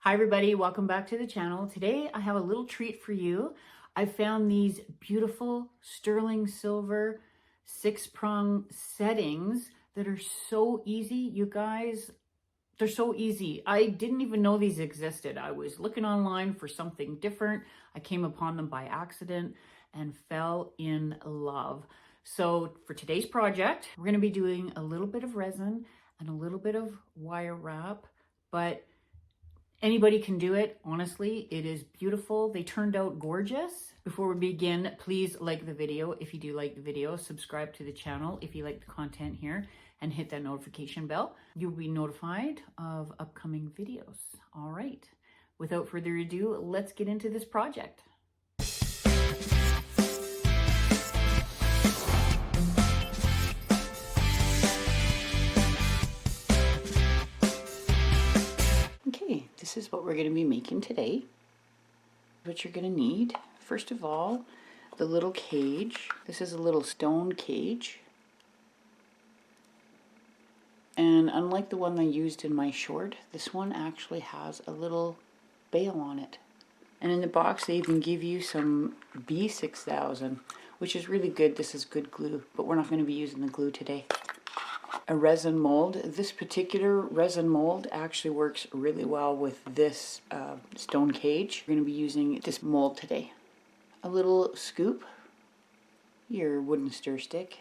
Hi everybody, welcome back to the channel. Today I have a little treat for you. I found these beautiful sterling silver 6-prong settings that are so easy, you guys. They're so easy. I didn't even know these existed. I was looking online for something different. I came upon them by accident and fell in love. So for today's project, we're going to be doing a little bit of resin and a little bit of wire wrap, but anybody can do it, honestly. It is beautiful. They turned out gorgeous. Before we begin, please like the video. If you do like the video, subscribe to the channel if you like the content here, and hit that notification bell. You'll be notified of upcoming videos. All right, without further ado, let's get into this project. Okay, this is what we're going to be making today. What you're going to need, first of all, the little cage. This is a little stone cage. And unlike the one I used in my short, this one actually has a little bail on it. And in the box they even give you some B6000, which is really good. This is good glue, but we're not going to be using the glue today. A resin mold. This particular resin mold actually works really well with this stone cage. We're going to be using this mold today. A little scoop, your wooden stir stick,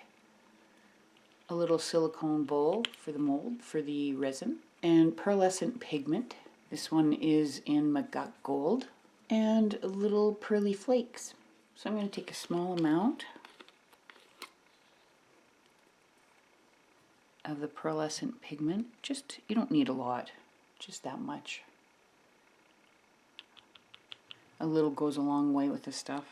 a little silicone bowl for the mold for the resin, and pearlescent pigment. This one is in Maguk Gold, and little pearly flakes. So I'm going to take a small amount of the pearlescent pigment. Just, you don't need a lot, just that much. A little goes a long way with this stuff.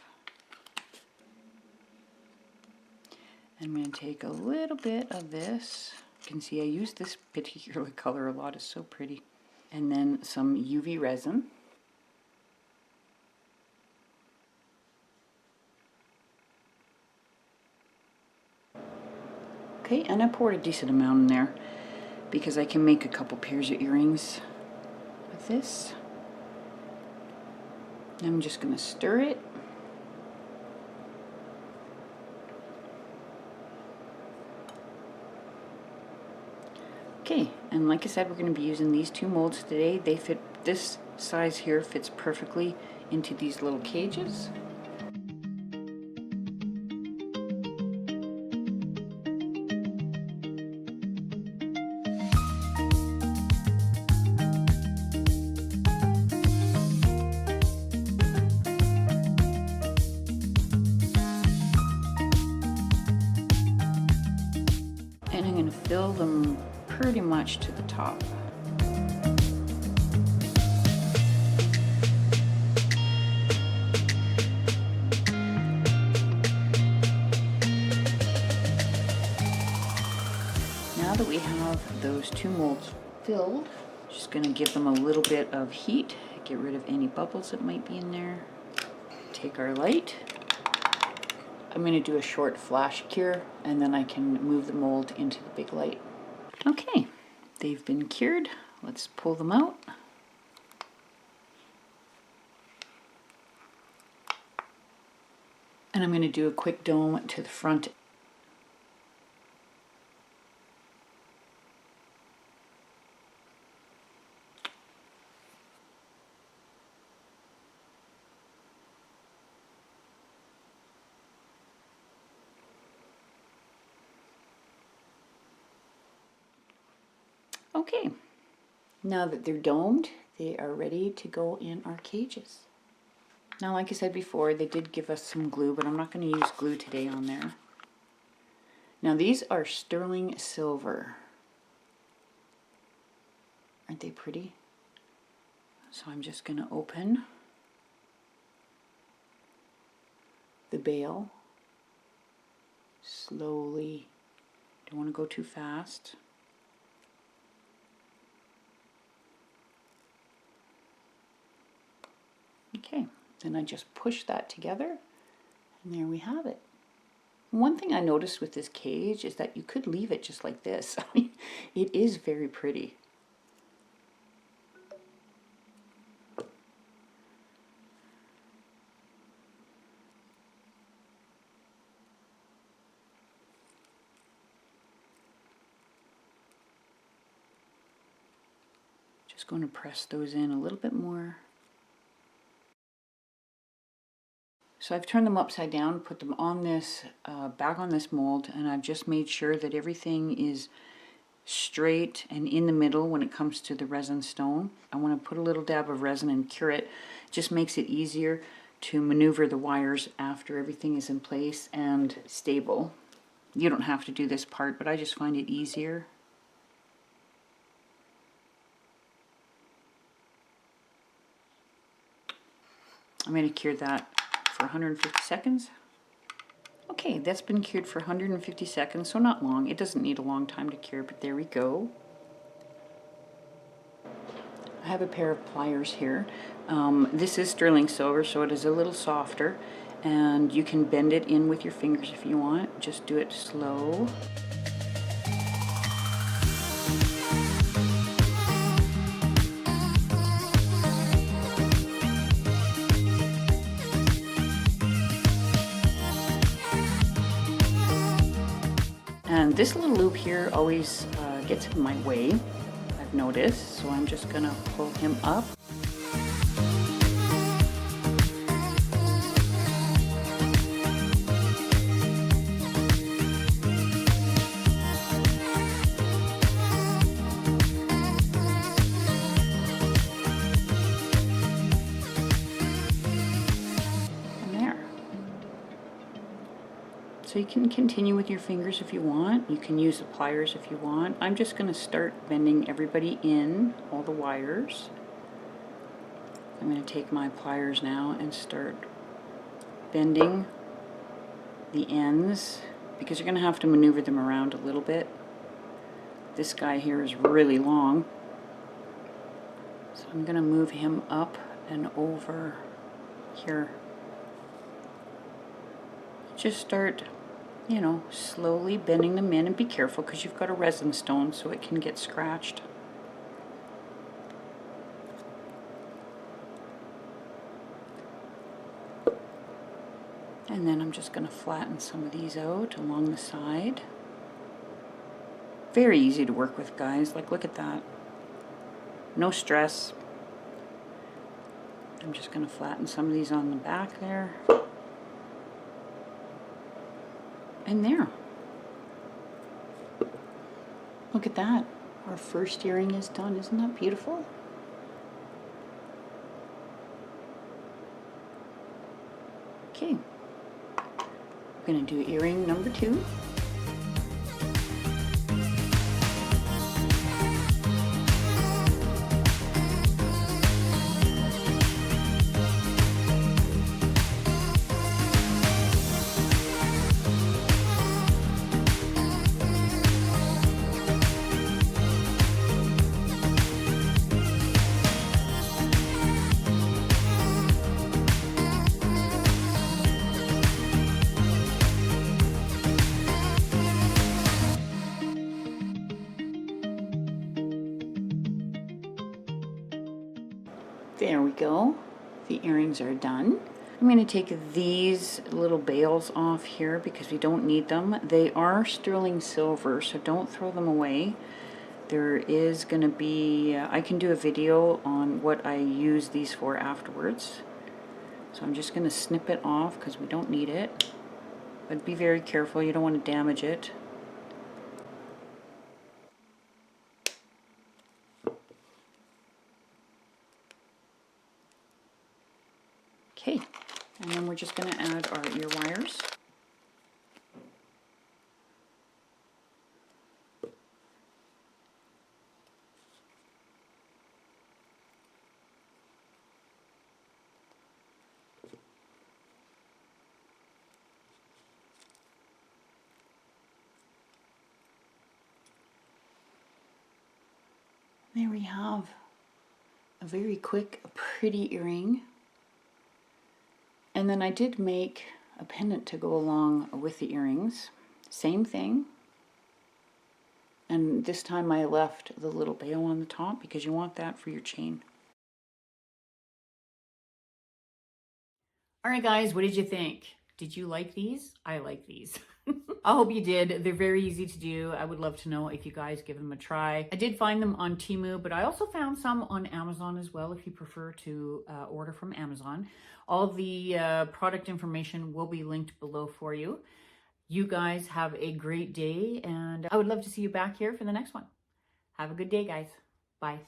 I'm going to take a little bit of this. You can see I use this particular color a lot, it's so pretty. And then some UV resin. Okay, and I poured a decent amount in there because I can make a couple pairs of earrings with this. I'm just going to stir it. Okay, and like I said, we're going to be using these two molds today. They fit, this size here fits perfectly into these little cages. And I'm going to fill them pretty much to the top. Now that we have those two molds filled, just going to give them a little bit of heat, get rid of any bubbles that might be in there. Take our light. I'm going to do a short flash cure, and then I can move the mold into the big light. Okay, they've been cured. Let's pull them out. And I'm going to do a quick dome to the front. Okay, now that they're domed, they are ready to go in our cages. Now, like I said before, they did give us some glue, but I'm not going to use glue today on there. Now, these are sterling silver. Aren't they pretty? So I'm just going to open the bail slowly. Don't want to go too fast. Okay, then I just push that together, and there we have it. One thing I noticed with this cage is that you could leave it just like this. I mean, it is very pretty. Just going to press those in a little bit more. So I've turned them upside down, put them on this, back on this mold, and I've just made sure that everything is straight and in the middle when it comes to the resin stone. I want to put a little dab of resin and cure it. It just makes it easier to maneuver the wires after everything is in place and stable. You don't have to do this part, but I just find it easier. I'm going to cure that for 150 seconds. Okay, that's been cured for 150 seconds, so not long. It doesn't need a long time to cure, but there we go. I have a pair of pliers here. This is sterling silver, so it is a little softer, and you can bend it in with your fingers if you want. Just do it slow. And this little loop here always gets in my way, I've noticed, so I'm just going to pull him up. So you can continue with your fingers if you want. You can use the pliers if you want. I'm just going to start bending everybody in, all the wires. I'm going to take my pliers now and start bending the ends, because you're going to have to maneuver them around a little bit. This guy here is really long, so I'm going to move him up and over here. Just start, you know, slowly bending them in, and be careful because you've got a resin stone, so it can get scratched. And then I'm just going to flatten some of these out along the side. Very easy to work with, guys. Like, look at that. No stress. I'm just going to flatten some of these on the back there. And there. Look at that. Our first earring is done. Isn't that beautiful? Okay. I'm going to do earring number 2. There we go. The earrings are done. I'm going to take these little bails off here because we don't need them. They are sterling silver, so don't throw them away. There is going to be, I can do a video on what I use these for afterwards. So I'm just going to snip it off because we don't need it. But be very careful, you don't want to damage it. Okay, and then we're just going to add our ear wires. There we have a very quick, pretty earring. And then I did make a pendant to go along with the earrings. Same thing. And this time I left the little bail on the top because you want that for your chain. All right, guys, what did you think? Did you like these? I like these. I hope you did. They're very easy to do. I would love to know if you guys give them a try. I did find them on Temu, but I also found some on Amazon as well if you prefer to order from Amazon. All the product information will be linked below for you. You guys have a great day, and I would love to see you back here for the next one. Have a good day, guys. Bye.